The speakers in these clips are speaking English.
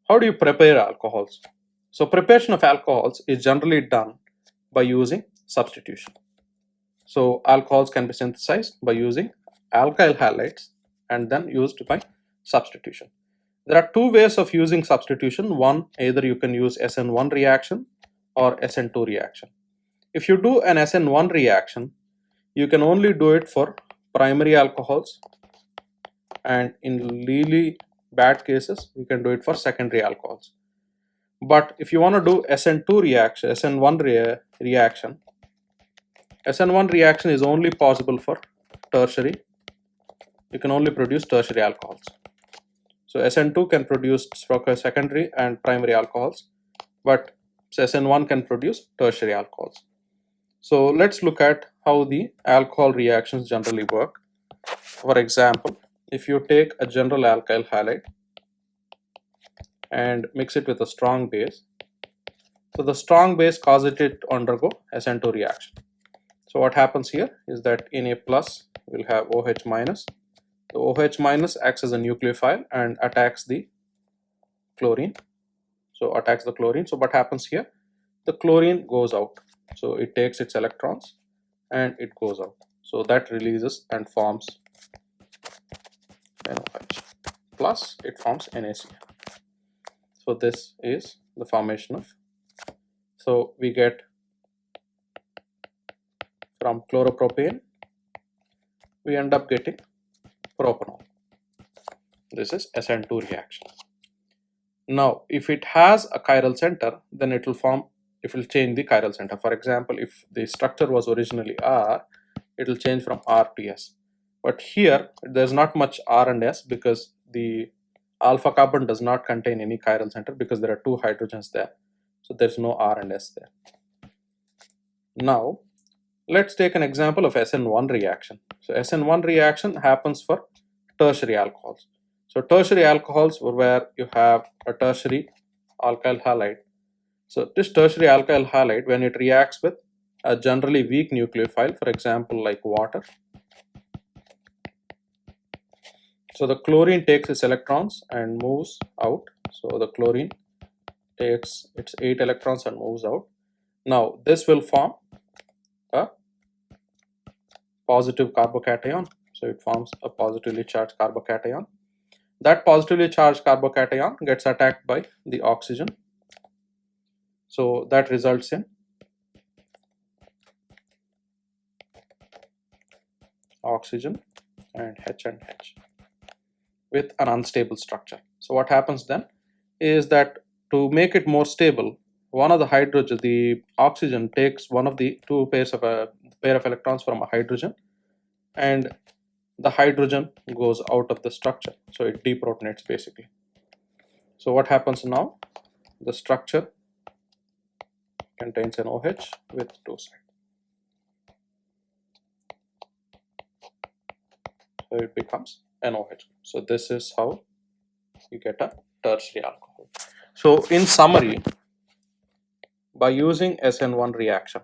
How do you prepare alcohols? So preparation of alcohols is generally done by using substitution. So alcohols can be synthesized by using alkyl halides and then used by substitution. There are two ways of using substitution. One, either you can use SN1 reaction or SN2 reaction. If you do an SN1 reaction, you can only do it for primary alcohols, and in really bad cases, you can do it for secondary alcohols. But if you want to do SN2 reaction, reaction, SN1 reaction is only possible for tertiary. You can only produce tertiary alcohols. So SN2 can produce secondary and primary alcohols, but SN1 can produce tertiary alcohols. So let's look at how the alcohol reactions generally work. For example, if you take a general alkyl halide and mix it with a strong base, so the strong base causes it to undergo SN2 reaction. So what happens here is that Na plus will have OH minus. The OH minus acts as a nucleophile and attacks the chlorine. So attacks the chlorine. So what happens here? The chlorine goes out. So it takes its electrons and it goes out. So that releases and forms NOH. Plus it forms NaCl. So this is the formation of. So we get from chloropropane, we end up getting propanol. This is SN2 reaction. Now, if it has a chiral center, then it will change the chiral center. For example, if the structure was originally R, it will change from R to S. But here, there's not much R and S because the alpha carbon does not contain any chiral center because there are two hydrogens there. So there's no R and S there. Now, let's take an example of SN1 reaction. So SN1 reaction happens for tertiary alcohols. So tertiary alcohols where you have a tertiary alkyl halide. So this tertiary alkyl halide, when it reacts with a generally weak nucleophile, for example like water, so the chlorine takes its electrons and moves out. So the chlorine takes its 8 electrons and moves out. Now this will form a positive carbocation. So it forms a positively charged carbocation. That positively charged carbocation gets attacked by the oxygen. So that results in oxygen and H with an unstable structure. So what happens then is that to make it more stable, one of the hydrogen, the oxygen takes one of the two pairs of a pair of electrons from a hydrogen, and the hydrogen goes out of the structure. So it deprotonates basically. So what happens now? The structure contains an OH with two sides. So it becomes NOH. So this is how you get a tertiary alcohol. So in summary, by using SN1 reaction,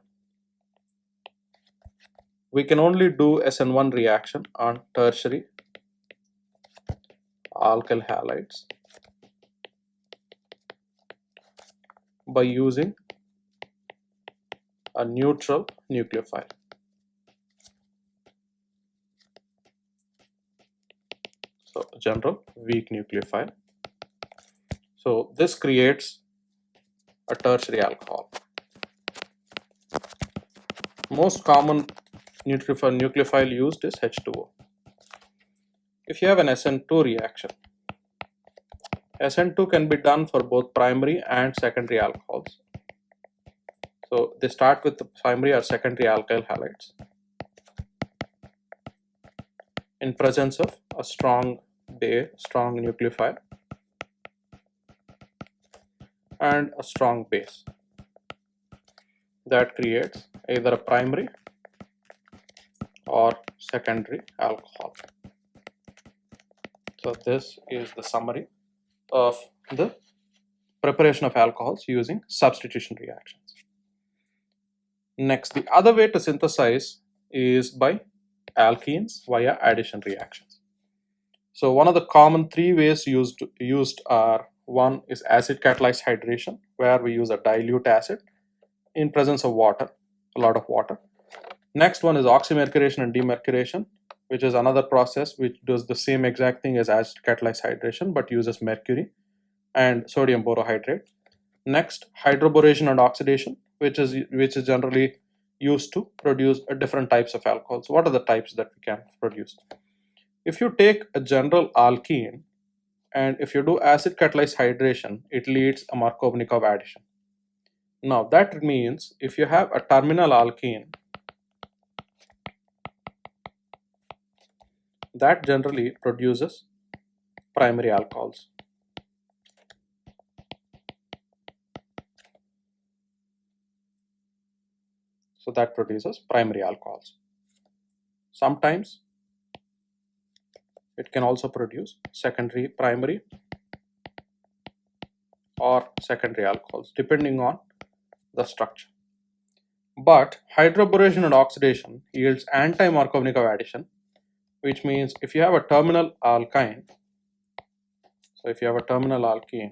we can only do SN1 reaction on tertiary alkyl halides by using a neutral nucleophile. So general weak nucleophile. So this creates a tertiary alcohol. Most common nucleophile used is H2O. If you have an SN2 reaction, SN2 can be done for both primary and secondary alcohols. So they start with the primary or secondary alkyl halides in presence of a strong nucleophile and a strong base. That creates either a primary or secondary alcohol. So this is the summary of the preparation of alcohols using substitution reactions. Next, the other way to synthesize is by alkenes via addition reactions. So one of the common three ways used are One is acid catalyzed hydration, where we use a dilute acid in presence of water, a lot of water. Next one is oxymercuration and demercuration, which is another process which does the same exact thing as acid catalyzed hydration but uses mercury and sodium borohydrate. Next, hydroboration and oxidation, which is generally used to produce different types of alcohols. What are the types that we can produce? If you take a general alkene and if you do acid catalyzed hydration, it leads a Markovnikov addition. Now that means if you have a terminal alkene, that generally produces primary alcohols. So that produces primary alcohols. Sometimes it can also produce secondary, primary, or secondary alcohols depending on the structure. But hydroboration and oxidation yields anti-Markovnikov addition, which means if you have a terminal alkyne, so if you have a terminal alkene,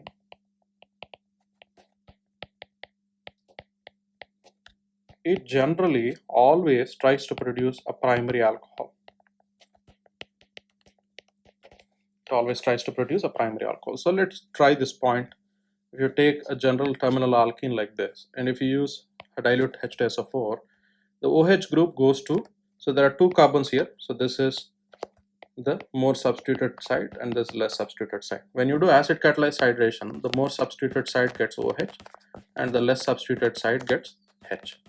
it generally always tries to produce a primary alcohol. It always tries to produce a primary alcohol. So let's try this point. If you take a general terminal alkene like this, and if you use a dilute H2SO4, the OH group goes to, so there are two carbons here. So this is the more substituted side and this less substituted side. When you do acid catalyzed hydration, the more substituted side gets OH and the less substituted side gets H.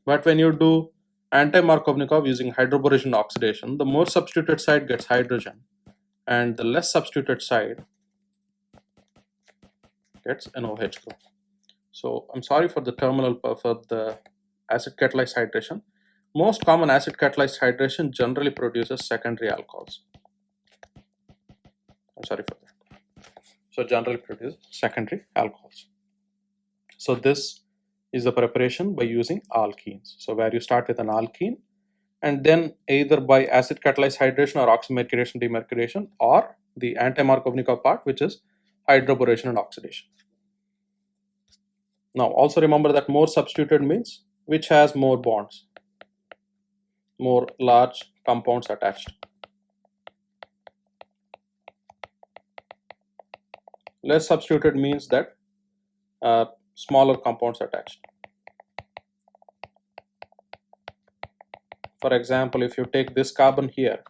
But when you do anti-Markovnikov using hydroboration oxidation, the more substituted side gets hydrogen and the less substituted side gets an OH group. So I'm sorry for the terminal for the acid catalyzed hydration. Most common acid catalyzed hydration generally produces secondary alcohols. I'm sorry for that. So generally produces secondary alcohols. So this is the preparation by using alkenes. So where you start with an alkene and then either by acid catalyzed hydration or oxymercuration demercuration or the anti-Markovnikov part, which is hydroboration and oxidation. Now also remember that more substituted means which has more bonds, more large compounds attached. Less substituted means that smaller compounds attached. For example, if you take this carbon here,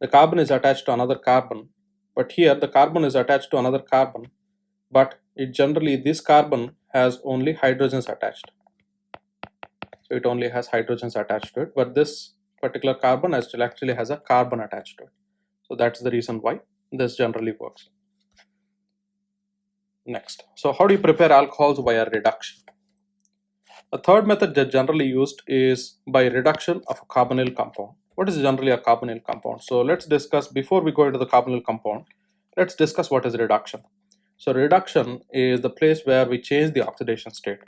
the carbon is attached to another carbon, but here the carbon is attached to another carbon, but it generally, this carbon has only hydrogens attached. So it only has hydrogens attached to it, but this particular carbon actually has a carbon attached to it. So that's the reason why this generally works. Next, so how do you prepare alcohols via reduction? A third method that generally used is by reduction of a carbonyl compound. What is generally a carbonyl compound? So let's discuss, before we go into the carbonyl compound, let's discuss what is reduction. So reduction is the place where we change the oxidation state.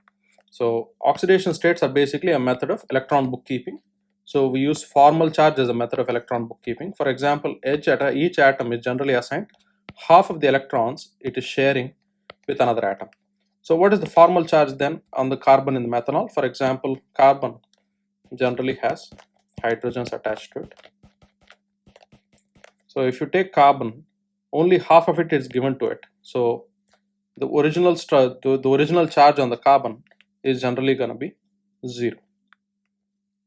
So oxidation states are basically a method of electron bookkeeping. So we use formal charge as a method of electron bookkeeping. For example, each atom is generally assigned half of the electrons it is sharing with another atom. So what is the formal charge then on the carbon in the methanol? For example, carbon generally has hydrogens attached to it. So if you take carbon, only half of it is given to it. So the original charge on the carbon is generally going to be 0.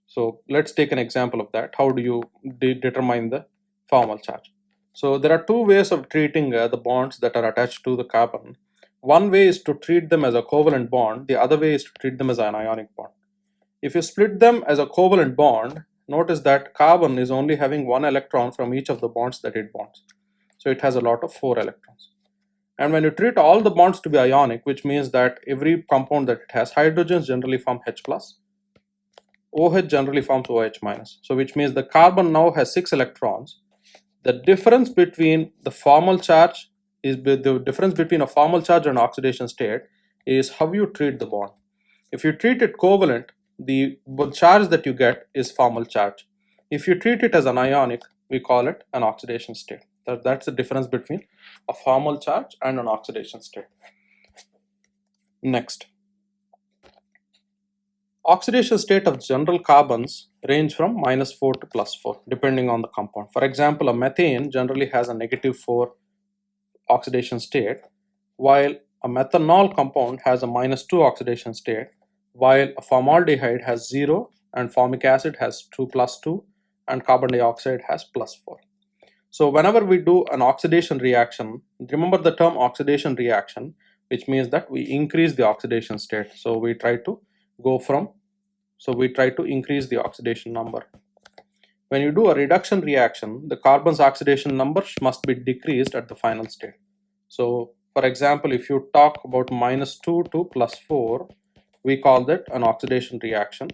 So let's take an example of that. How do you determine the formal charge? So there are two ways of treating the bonds that are attached to the carbon. One way is to treat them as a covalent bond. The other way is to treat them as an ionic bond. If you split them as a covalent bond, notice that carbon is only having 1 electron from each of the bonds that it bonds. So it has a lot of 4 electrons. And when you treat all the bonds to be ionic, which means that every compound that it has, hydrogens generally form H+, OH generally forms OH-. So which means the carbon now has 6 electrons. The difference between the formal charge is the difference between a formal charge and oxidation state is how you treat the bond. If you treat it covalent, the charge that you get is formal charge. If you treat it as an ionic, we call it an oxidation state. That's the difference between a formal charge and an oxidation state. Next, oxidation state of general carbons range from -4 to +4 depending on the compound. For example, a methane generally has a -4 oxidation state, while a methanol compound has a -2 oxidation state, while a formaldehyde has 0 and formic acid has 2 +2 and carbon dioxide has +4. So whenever we do an oxidation reaction, remember the term oxidation reaction, which means that we increase the oxidation state. So we try to increase the oxidation number. When you do a reduction reaction, the carbon's oxidation number must be decreased at the final state. So for example, if you talk about -2 to +4, we call that an oxidation reaction.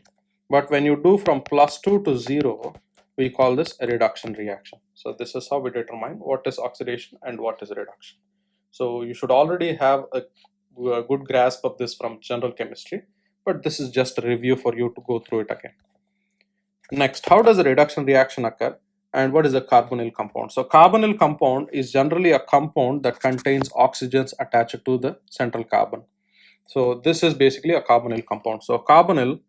But when you do from +2 to 0, we call this a reduction reaction. So this is how we determine what is oxidation and what is reduction. So you should already have a good grasp of this from general chemistry, but this is just a review for you to go through it again. Next, how does a reduction reaction occur and what is a carbonyl compound? So carbonyl compound is generally a compound that contains oxygens attached to the central carbon. So this is basically a carbonyl compound. So carbonyl,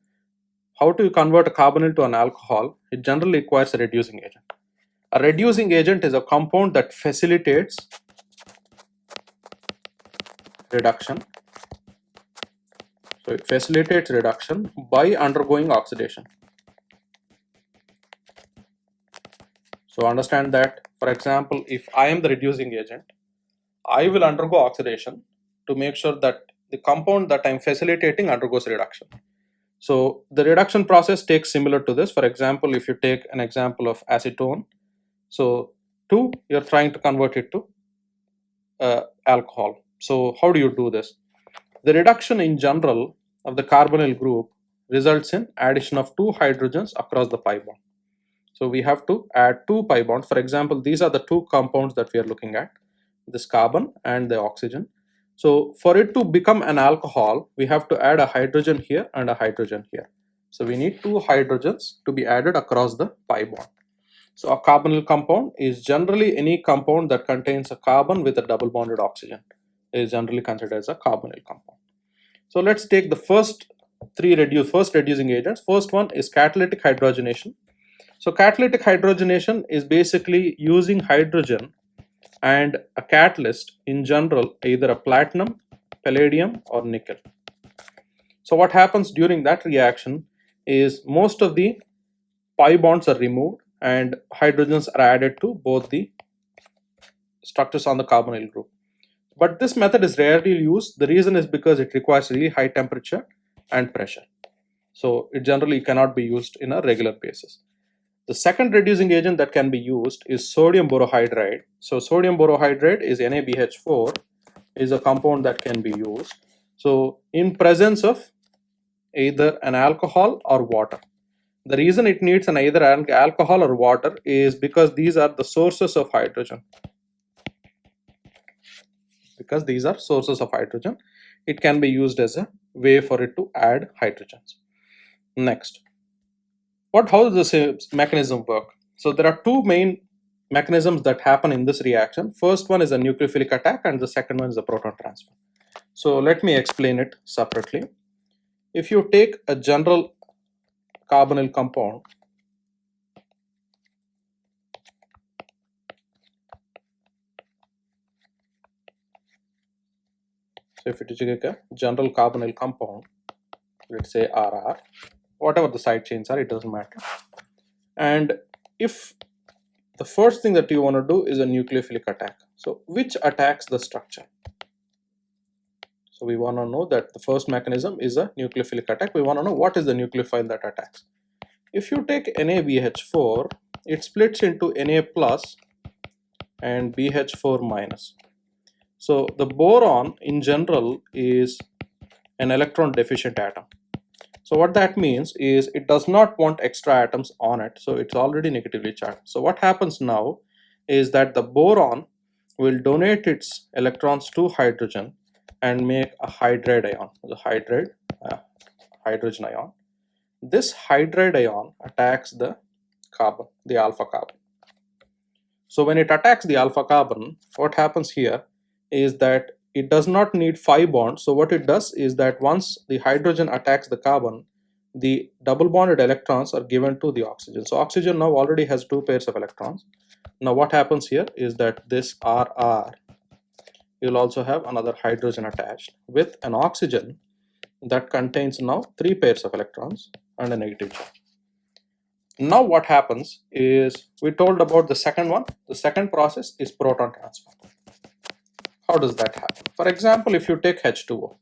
how do you convert a carbonyl to an alcohol? It generally requires a reducing agent. A reducing agent is a compound that facilitates reduction. So it facilitates reduction by undergoing oxidation. So understand that, for example, if I am the reducing agent, I will undergo oxidation to make sure that the compound that I'm facilitating undergoes reduction. So the reduction process takes similar to this. For example, if you take an example of acetone, so 2, you're trying to convert it to alcohol. So how do you do this? The reduction in general of the carbonyl group results in addition of 2 hydrogens across the pi bond. So we have to add 2 pi bonds. For example, these are the 2 compounds that we are looking at, this carbon and the oxygen. So for it to become an alcohol, we have to add a hydrogen here and a hydrogen here. So we need 2 hydrogens to be added across the pi bond. So a carbonyl compound is generally any compound that contains a carbon with a double bonded oxygen. It is generally considered as a carbonyl compound. So let's take the first reducing agents. First one is catalytic hydrogenation. So catalytic hydrogenation is basically using hydrogen and a catalyst in general, either a platinum, palladium or nickel. So what happens during that reaction is most of the pi bonds are removed and hydrogens are added to both the structures on the carbonyl group. But this method is rarely used. The reason is because it requires really high temperature and pressure. So it generally cannot be used in a regular basis. The second reducing agent that can be used is sodium borohydride. So sodium borohydride is NaBH4, is a compound that can be used. So in presence of either an alcohol or water. The reason it needs an either alcohol or water is because these are the sources of hydrogen. Because these are sources of hydrogen, it can be used as a way for it to add hydrogens. Next, how does this mechanism work? So there are 2 main mechanisms that happen in this reaction. First one is a nucleophilic attack and the second one is a proton transfer. So let me explain it separately. If you take a general carbonyl compound, so if it is a general carbonyl compound, let's say RR, whatever the side chains are, it doesn't matter. And if the first thing that you want to do is a nucleophilic attack, so which attacks the structure? So we want to know that the first mechanism is a nucleophilic attack. We want to know what is the nucleophile that attacks. If you take NaBH4, it splits into Na plus and BH4 minus. So the boron in general is an electron deficient atom. So what that means is it does not want extra atoms on it, so it's already negatively charged. So what happens now is that the boron will donate its electrons to hydrogen and make a hydride ion, the hydrogen ion. This hydride ion attacks the carbon, the alpha carbon. So when it attacks the alpha carbon, what happens here is that it does not need 5 bonds. So what it does is that once the hydrogen attacks the carbon, the double bonded electrons are given to the oxygen. So oxygen now already has 2 pairs of electrons. Now what happens here is that this RR, you'll also have another hydrogen attached with an oxygen that contains now 3 pairs of electrons and a negative charge. Now what happens is, we told about the second one. The second process is proton transfer. How does that happen? For example, if you take H2O,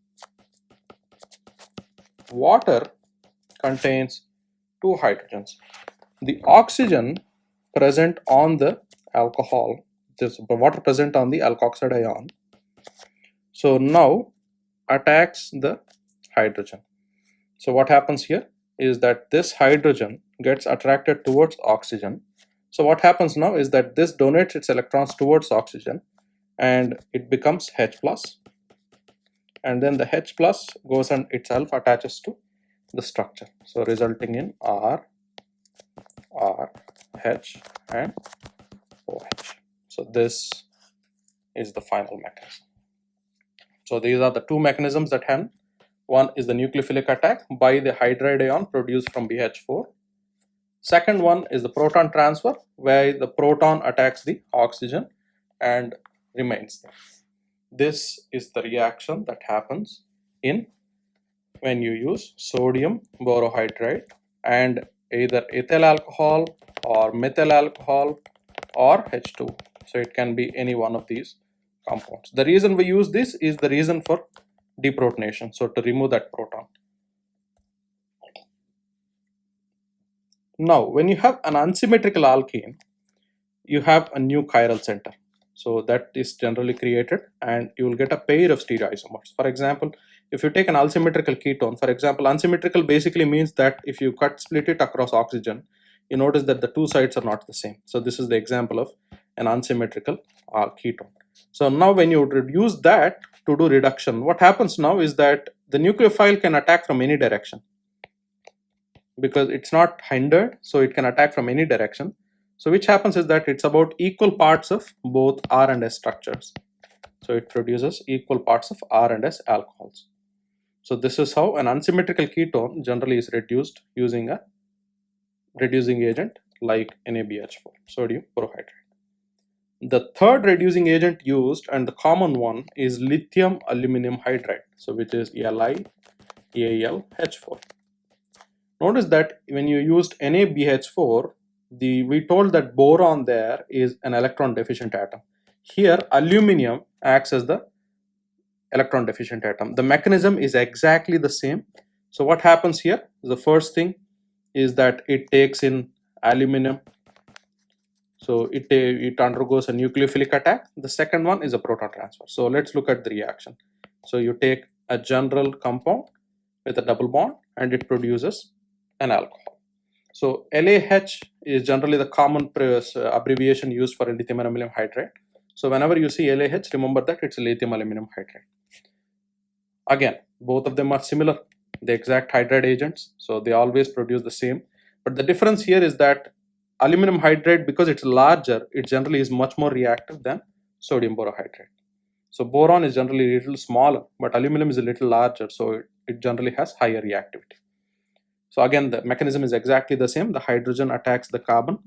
water contains 2 hydrogens. The oxygen present on the alcohol, this water present on the alkoxide ion, so now attacks the hydrogen. So what happens here is that this hydrogen gets attracted towards oxygen. So what happens now is that this donates its electrons towards oxygen and it becomes H plus, and then the H plus goes and itself attaches to the structure, so resulting in R, H and OH. So this is the final mechanism. So these are the 2 mechanisms that happen. One is the nucleophilic attack by the hydride ion produced from BH4. Second one is the proton transfer, where the proton attacks the oxygen and remains there. This is the reaction that happens when you use sodium borohydride and either ethyl alcohol or methyl alcohol or H2. So it can be any one of these compounds. The reason we use this is the reason for deprotonation, so to remove that proton. Now when you have an unsymmetrical alkene, you have a new chiral center, so that is generally created and you will get a pair of stereoisomers. For example, if you take an unsymmetrical ketone, for example, unsymmetrical basically means that if you split it across oxygen, you notice that the 2 sides are not the same. So this is the example of an unsymmetrical ketone. So now when you reduce that to do reduction, what happens now is that the nucleophile can attack from any direction because it's not hindered, so it can attack from any direction. So which happens is that it's about equal parts of both R and S structures. So it produces equal parts of R and S alcohols. So this is how an unsymmetrical ketone generally is reduced using a reducing agent like NaBH4, sodium borohydride. The third reducing agent used, and the common one, is lithium aluminum hydride, so which is LiAlH4. Notice that when you used NaBH4, we told that boron there is an electron deficient atom. Here aluminum acts as the electron deficient atom. The mechanism is exactly the same. So what happens here? The first thing is that it takes in aluminum, so it undergoes a nucleophilic attack. The second one is a proton transfer. So let's look at the reaction. So you take a general compound with a double bond and it produces an alcohol. So LaH is generally the common abbreviation used for lithium aluminum hydride. So whenever you see LaH, remember that it's lithium aluminum hydride. Again, both of them are similar, the exact hydride agents, so they always produce the same. But the difference here is that aluminum hydride, because it's larger, it generally is much more reactive than sodium borohydride. So boron is generally a little smaller, but aluminum is a little larger, so it generally has higher reactivity. So again, the mechanism is exactly the same. The hydrogen attacks the carbon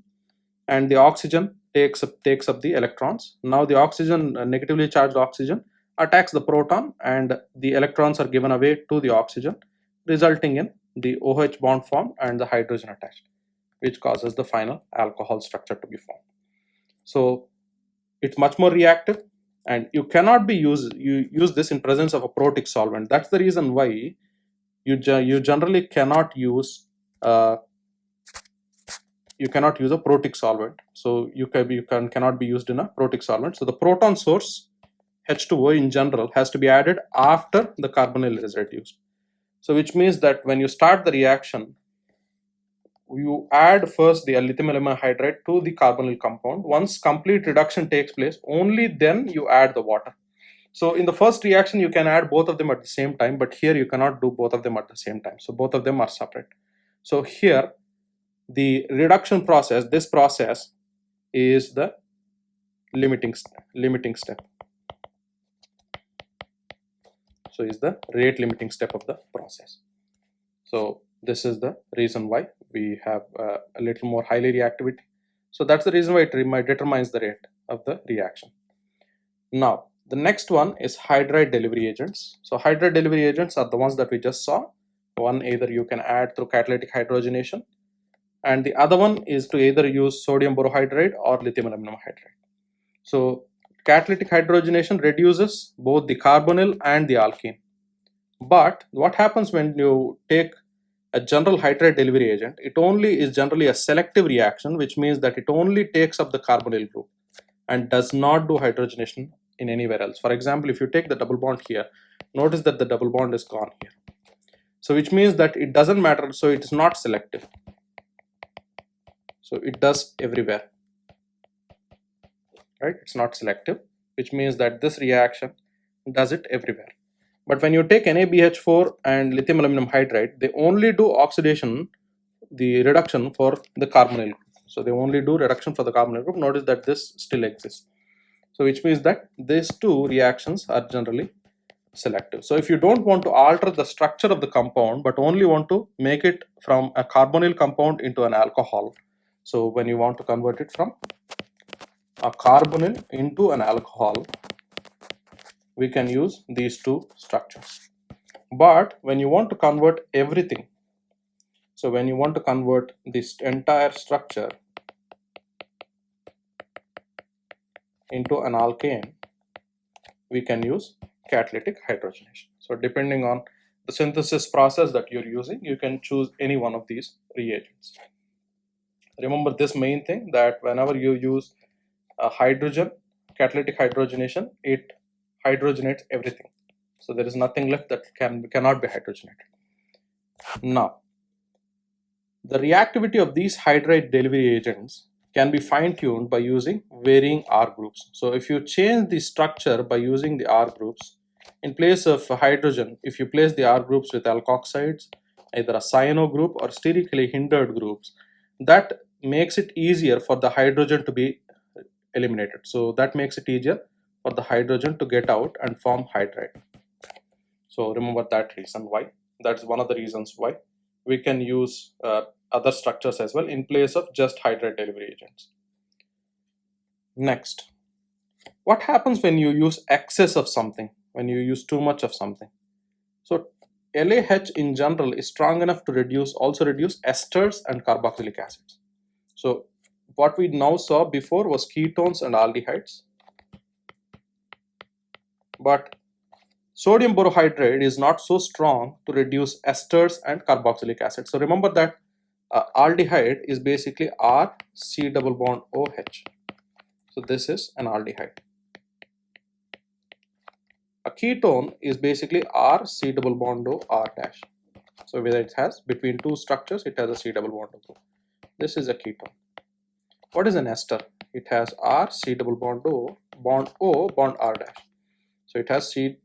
and the oxygen takes up the electrons. Now the oxygen, negatively charged oxygen, attacks the proton and the electrons are given away to the oxygen, resulting in the OH bond formed and the hydrogen attached, which causes the final alcohol structure to be formed. So it's much more reactive, and you cannot use this in presence of a protic solvent. That's the reason why you generally cannot use a protic solvent. So you cannot be used in a protic solvent. So the proton source H2O in general has to be added after the carbonyl is reduced. So which means that when you start the reaction, you add first the lithium aluminum hydride to the carbonyl compound. Once complete reduction takes place, only then you add the water. So in the first reaction, you can add both of them at the same time, but here you cannot do both of them at the same time. So both of them are separate. So here, the reduction process, this process is the limiting step. So is the rate limiting step of the process. So this is the reason why we have a little more highly reactivity. So that's the reason why it determines the rate of the reaction. Now the next one is hydride delivery agents. So hydride delivery agents are the ones that we just saw. One, either you can add through catalytic hydrogenation, and the other one is to either use sodium borohydride or lithium aluminum hydride. So catalytic hydrogenation reduces both the carbonyl and the alkene. But what happens when you take a general hydride delivery agent? It only is generally a selective reaction, which means that it only takes up the carbonyl group and does not do hydrogenation in anywhere else. For example, if you take the double bond here, notice that the double bond is gone here. So which means that it doesn't matter, so it is not selective. So it does everywhere, right? It's not selective, which means that this reaction does it everywhere. But when you take NaBH4 and lithium aluminum hydride, they only do oxidation, the reduction for the carbonyl group. So they only do reduction for the carbonyl group. Notice that this still exists. So which means that these two reactions are generally selective. So if you don't want to alter the structure of the compound, but only want to make it from a carbonyl compound into an alcohol, so when you want to convert it from a carbonyl into an alcohol, we can use these two structures. But when you want to convert everything, so when you want to convert this entire structure into an alkane, we can use catalytic hydrogenation. So depending on the synthesis process that you're using, you can choose any one of these reagents. Remember this main thing, that whenever you use a hydrogen, catalytic hydrogenation, it hydrogenates everything. So there is nothing left that cannot be hydrogenated. Now, the reactivity of these hydride delivery agents can be fine-tuned by using varying R groups. So if you change the structure by using the R groups, in place of hydrogen, if you place the R groups with alkoxides, either a cyano group or sterically hindered groups, that makes it easier for the hydrogen to be eliminated. So that makes it easier for the hydrogen to get out and form hydride. So remember that reason why. That's one of the reasons why we can use other structures as well in place of just hydride delivery agents. Next, what happens when you use excess of something, when you use too much of something? So LaH in general is strong enough to also reduce esters and carboxylic acids. So what we now saw before was ketones and aldehydes, but sodium borohydride is not so strong to reduce esters and carboxylic acid. So remember that aldehyde is basically R C double bond OH. So this is an aldehyde. A ketone is basically R C double bond O R dash. So whether it has between two structures, it has a C double bond O. This is a ketone. What is an ester? It has R C double bond O bond R dash. So it has C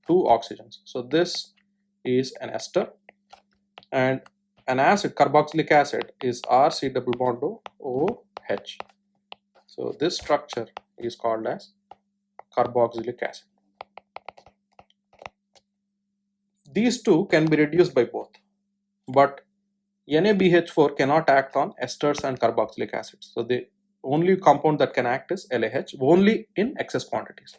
two oxygens. So this is an ester, and an acid, carboxylic acid, is R C double bond OH. So this structure is called as carboxylic acid. These two can be reduced by both, but NaBH4 cannot act on esters and carboxylic acids. So the only compound that can act is LaH, only in excess quantities.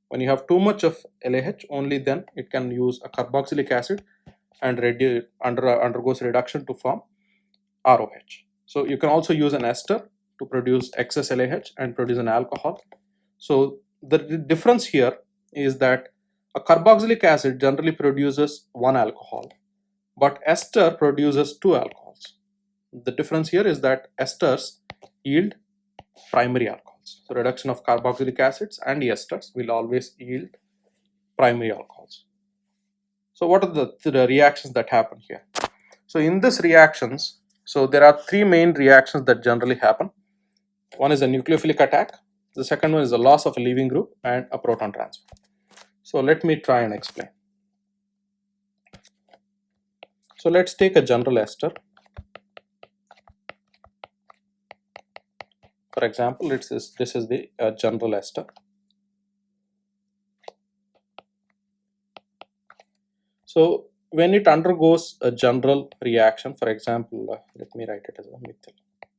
When you have too much of LaH, only then it can use a carboxylic acid and undergoes reduction to form ROH. So you can also use an ester to produce excess LaH and produce an alcohol. So the difference here is that a carboxylic acid generally produces one alcohol, but ester produces two alcohols. The difference here is that esters yield primary alcohols. So reduction of carboxylic acids and esters will always yield primary alcohols. So what are the reactions that happen here? So in these reactions, so there are three main reactions that generally happen. One is a nucleophilic attack, the second one is the loss of a leaving group, and a proton transfer. So let me try and explain. So let's take a general ester. For example, this is the general ester. So when it undergoes a general reaction, for example, let me write it as a methyl.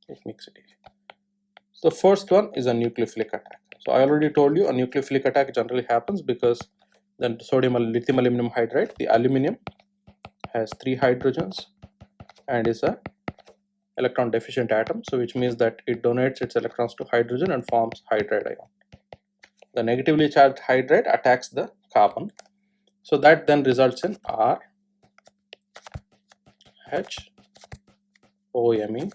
It makes it easy. So the first one is a nucleophilic attack. So I already told you a nucleophilic attack generally happens because the sodium lithium aluminum hydride, the aluminum has 3 hydrogens and is a electron deficient atom, so which means that it donates its electrons to hydrogen and forms hydride ion. The negatively charged hydride attacks the carbon, so that then results in R H O M E.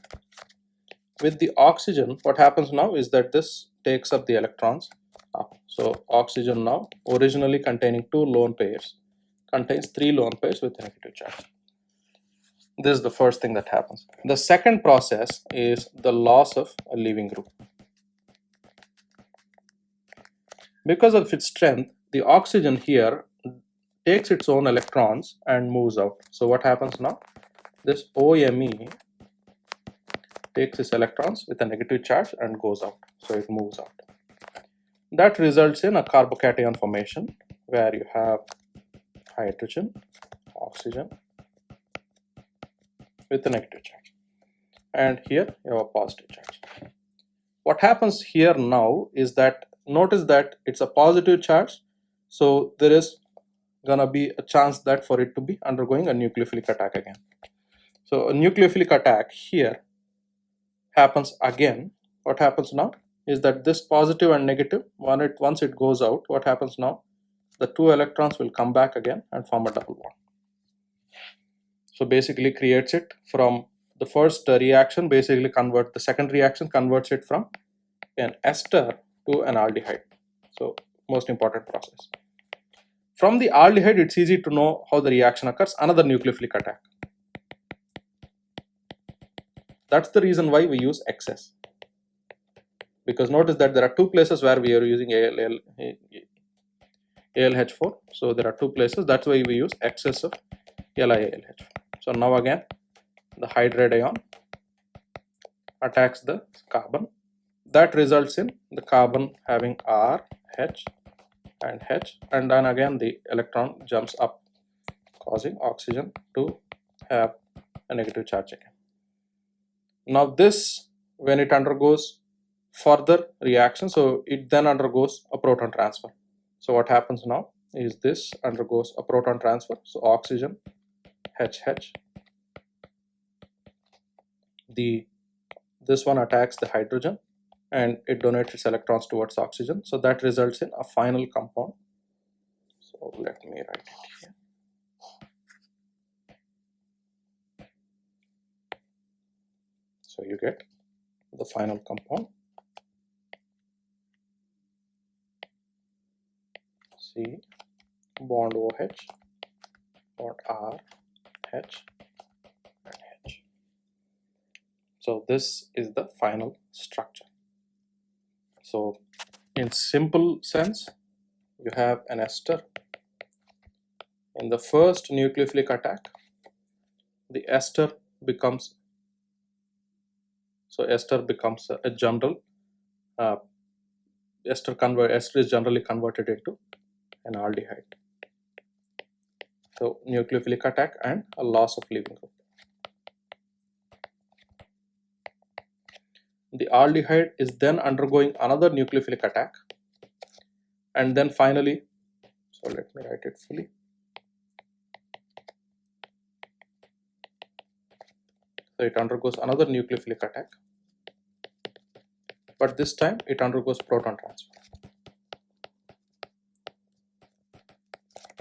With the oxygen, what happens now is that this takes up the electrons up. So oxygen now, originally containing 2 lone pairs, contains 3 lone pairs with negative charge. This is the first thing that happens. The second process is the loss of a leaving group. Because of its strength, the oxygen here takes its own electrons and moves out. So what happens now? This OMe takes its electrons with a negative charge and goes out. So it moves out. That results in a carbocation formation where you have hydrogen, oxygen with a negative charge. And here you have a positive charge. What happens here now is that notice that it's a positive charge, so there is gonna be a chance that for it to be undergoing a nucleophilic attack again. So a nucleophilic attack here happens again. What happens now is that this positive and negative, once it goes out, what happens now? The 2 electrons will come back again and form a double bond. So basically creates it from the first reaction, basically the second reaction converts it from an ester to an aldehyde. So most important process. From the aldehyde, it's easy to know how the reaction occurs, another nucleophilic attack. That's the reason why we use excess. Because notice that there are 2 places where we are using ALH4. So there are 2 places, that's why we use excess of LiALH4. So now again, the hydride ion attacks the carbon. That results in the carbon having R, H and H, and then again the electron jumps up, causing oxygen to have a negative charge again. Now this, when it undergoes further reaction, so it then undergoes a proton transfer. So what happens now is this undergoes a proton transfer. So oxygen, HH, this one attacks the hydrogen and it donates its electrons towards oxygen. So that results in a final compound. So let me write it here. So you get the final compound C bond OH bond R H and H. So this is the final structure. So in simple sense, you have an ester. In the first nucleophilic attack, the ester becomes a general ester is generally converted into an aldehyde. So nucleophilic attack and a loss of leaving group. The aldehyde is then undergoing another nucleophilic attack, and then finally, so let me write it fully. So it undergoes another nucleophilic attack, but this time it undergoes proton transfer,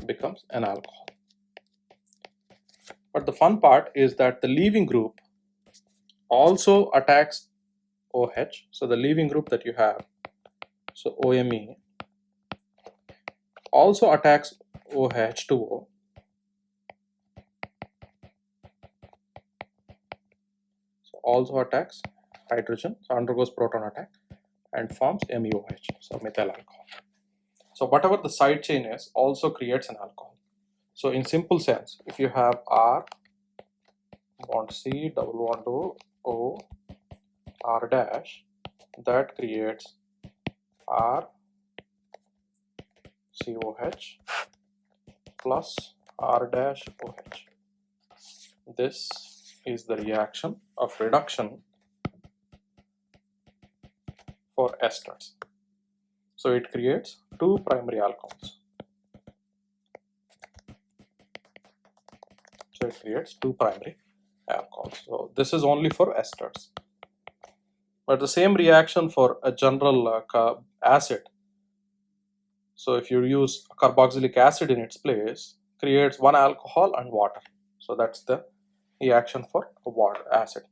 becomes an alcohol. But the fun part is that the leaving group also attacks OH. So the leaving group that you have, so OMe, also attacks OH2O. So also attacks hydrogen, so undergoes proton attack and forms MeOH, so methyl alcohol. So whatever the side chain is also creates an alcohol. So in simple sense, if you have R bond C double bond O R dash, that creates RCOH plus R dash OH. This is the reaction of reduction for esters. So it creates two primary alcohols. So it creates two primary alcohols. So this is only for esters. But the same reaction for a general acid. So if you use carboxylic acid in its place, creates one alcohol and water. So that's the reaction for water acid.